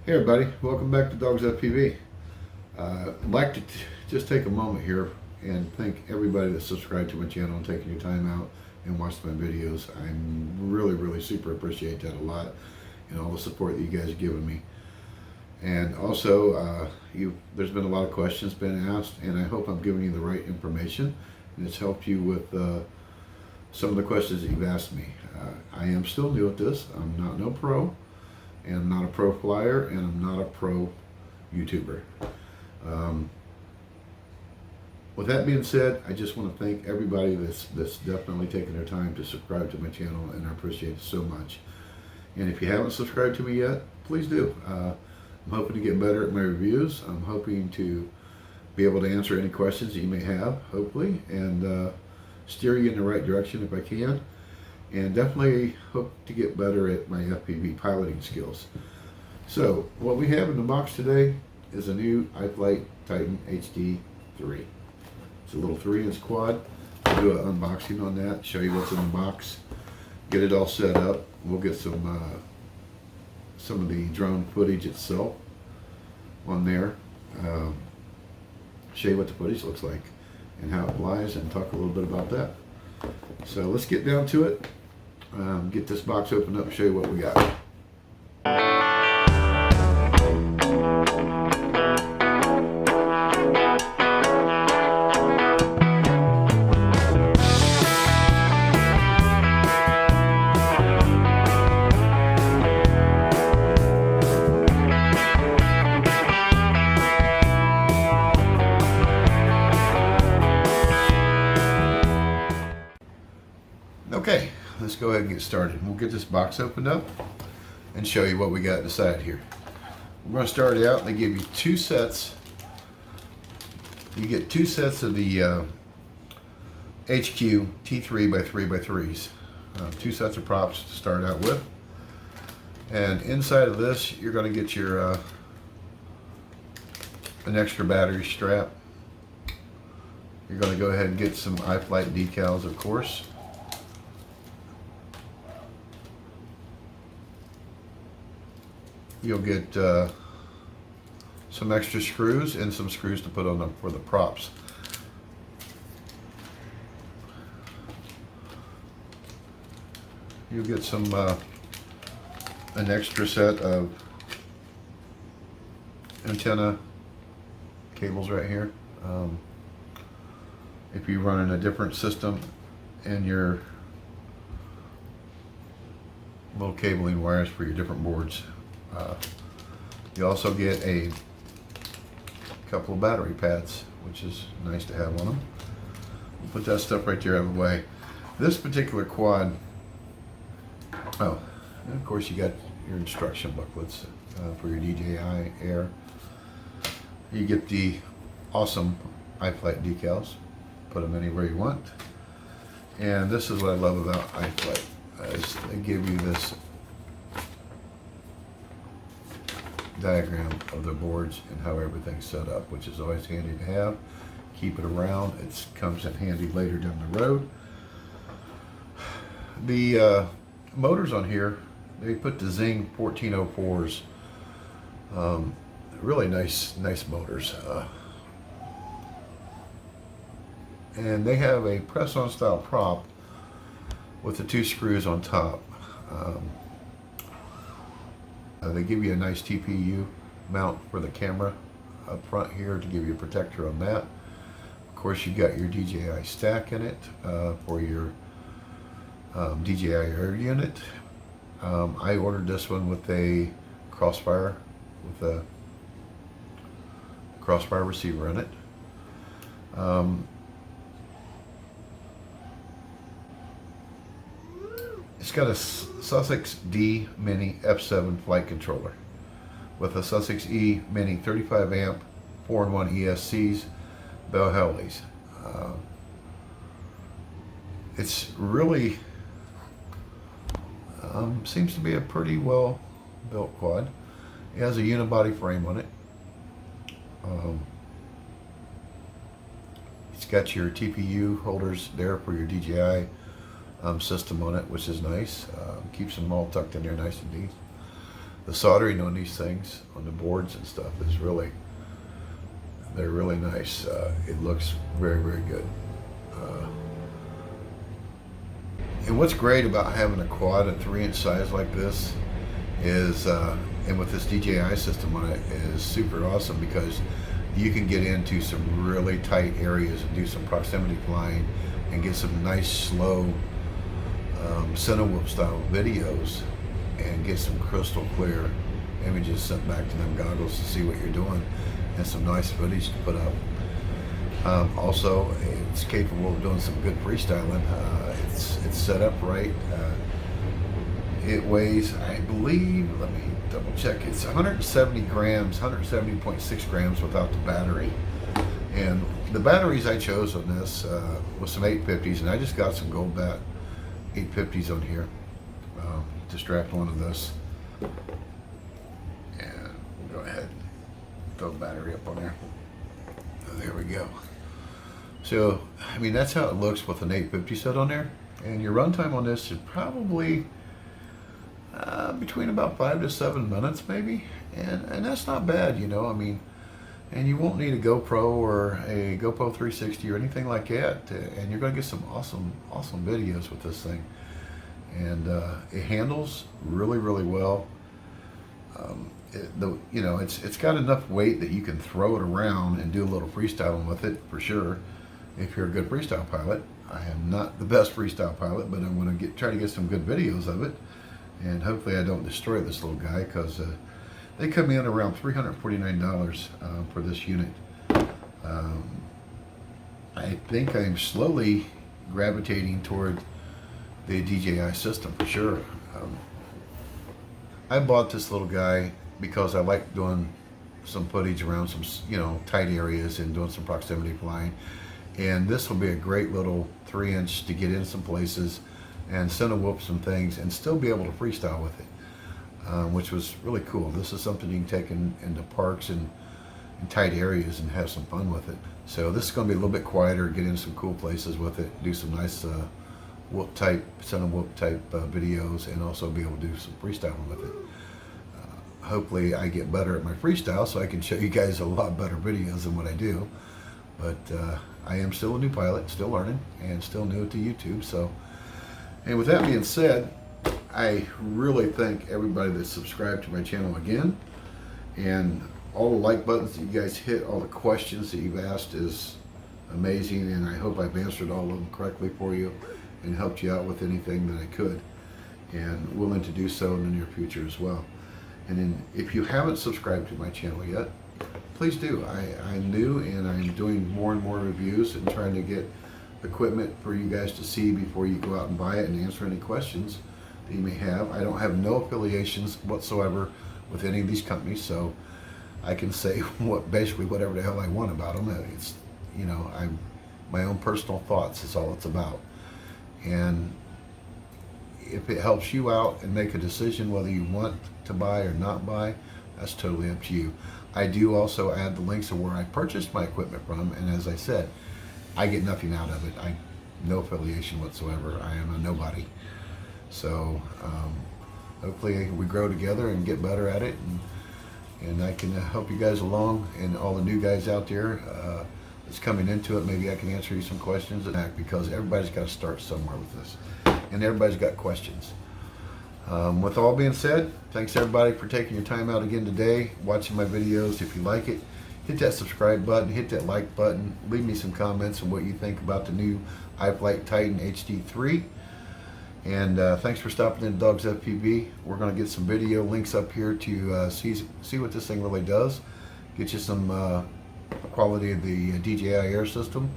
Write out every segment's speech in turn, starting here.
Hey everybody, welcome back to Dogs FPV. I'd like to just take a moment here and thank everybody that subscribed to my channel and taking your time out and watched my videos. I really super appreciate that a lot, and all the support that you guys are giving me. And also, there's been a lot of questions been asked, and I hope I'm giving you the right information and it's helped you with some of the questions that you've asked me. I am still new at this. I'm not no pro. And I'm not a pro flyer, and I'm not a pro YouTuber. With that being said, I just want to thank everybody that's definitely taken their time to subscribe to my channel, and I appreciate it so much. And if you haven't subscribed to me yet, please do. I'm hoping to get better at my reviews. I'm hoping to be able to answer any questions that you may have, hopefully, and steer you in the right direction if I can. And definitely hope to get better at my FPV piloting skills. So what we have in the box today is a new Iflight Titan HD3. It's a little 3-inch quad. I'll do an unboxing on that, show you what's in the box, get it all set up. We'll get some of the drone footage itself on there, show you what the footage looks like and how it flies, and talk a little bit about that. So let's get down to it. Get this box opened up and show you what we got. Okay, let's go ahead and get started. We'll get this box opened up and show you what we got inside here. We're going to start it out. They give you two sets. You get two sets of the HQ T3x3x3s. Two sets of props to start out with. And inside of this, you're going to get your an extra battery strap. You're going to go ahead and get some Iflight decals, of course. You'll get some extra screws and some screws to put on them for the props. You'll get some an extra set of antenna cables right here. If you run in a different system and your little cabling wires for your different boards. You also get a couple of battery pads, which is nice to have on them. We'll put that stuff right there out of the way. This particular quad, and of course you got your instruction booklets for your DJI Air. You get the awesome Iflight decals, put them anywhere you want. And this is what I love about Iflight, is they give you this diagram of the boards and how everything's set up, which is always handy to have. Keep it around. It comes in handy later down the road. The motors on here, they put the Zing 1404s. Really nice motors. And they have a press-on style prop with the two screws on top. They give you a nice TPU mount for the camera up front here to give you a protector on that. Of course, you got your DJI stack in it for your DJI Air unit. I ordered this one with a crossfire, receiver in it. It's got a Sussex D Mini F7 flight controller with a Sussex E Mini 35 amp 4-in-1 ESCs, Bell Howleys. It's really seems to be a pretty well built quad. It has a unibody frame on it. It's got your TPU holders there for your DJI system on it, which is nice. Keeps them all tucked in there nice and neat. the soldering on these things, on the boards and stuff, is they're really nice. It looks very, very good. And what's great about having a quad a 3-inch size like this is, and with this DJI system on it, is super awesome because you can get into some really tight areas and do some proximity flying and get some nice slow center whoop style videos and get some crystal clear images sent back to them goggles to see what you're doing and some nice footage to put up. Also, it's capable of doing some good freestyling. It's set up right. It weighs, I believe, let me double check, it's 170 grams, 170.6 grams without the battery. And the batteries I chose on this was some 850s, and I just got some Gold Bat 850s on here to strap onto this. And we'll go ahead and throw the battery up on there. There we go. So, I mean, that's how it looks with an 850 set on there. And your runtime on this is probably between about 5 to 7 minutes maybe. And that's not bad, you know, I mean, and you won't need a GoPro or a GoPro 360 or anything like that. And you're going to get some awesome videos with this thing. And it handles really, really well. You know, it's got enough weight that you can throw it around and do a little freestyling with it for sure. If you're a good freestyle pilot. I am not the best freestyle pilot, but I'm going to try to get some good videos of it, and hopefully I don't destroy this little guy, because they come in around $349 for this unit. I think I'm slowly gravitating toward the DJI system for sure. I bought this little guy because I like doing some footage around some, you know, tight areas and doing some proximity flying. And this will be a great little 3-inch to get in some places and center whoop some things and still be able to freestyle with it, which was really cool. This is something you can take into parks and in tight areas and have some fun with it. So this is going to be a little bit quieter, get in some cool places with it, do some nice whoop type, center whoop type videos, and also be able to do some freestyling with it. Hopefully I get better at my freestyle so I can show you guys a lot better videos than what I do. But I am still a new pilot, still learning, and still new to YouTube. So, and with that being said, I really thank everybody that subscribed to my channel again, and all the like buttons that you guys hit, all the questions that you've asked is amazing, and I hope I've answered all of them correctly for you and helped you out with anything that I could, and willing to do so in the near future as well. And then if you haven't subscribed to my channel yet, please do. I'm new, and I'm doing more and more reviews and trying to get equipment for you guys to see before you go out and buy it, and answer any questions that you may have. I don't have no affiliations whatsoever with any of these companies, so I can say basically whatever the hell I want about them. It's, you know, my own personal thoughts is all it's about. And if it helps you out and make a decision whether you want to buy or not buy, that's totally up to you. I do also add the links of where I purchased my equipment from, and as I said, I get nothing out of it. No affiliation whatsoever. I am a nobody. So hopefully we grow together and get better at it, and I can help you guys along, and all the new guys out there that's coming into it. Maybe I can answer you some questions, because everybody's got to start somewhere with this, and everybody's got questions. With all being said, thanks everybody for taking your time out again today, watching my videos. If you like it, hit that subscribe button, hit that like button, leave me some comments on what you think about the new Iflight Titan HD3. And thanks for stopping in Dogs FPV. We're going to get some video links up here to see what this thing really does, get you some quality of the DJI Air system,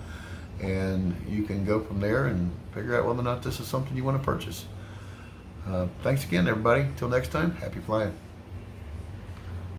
and you can go from there and figure out whether or not this is something you want to purchase. Thanks again, everybody. Till next time, happy flying.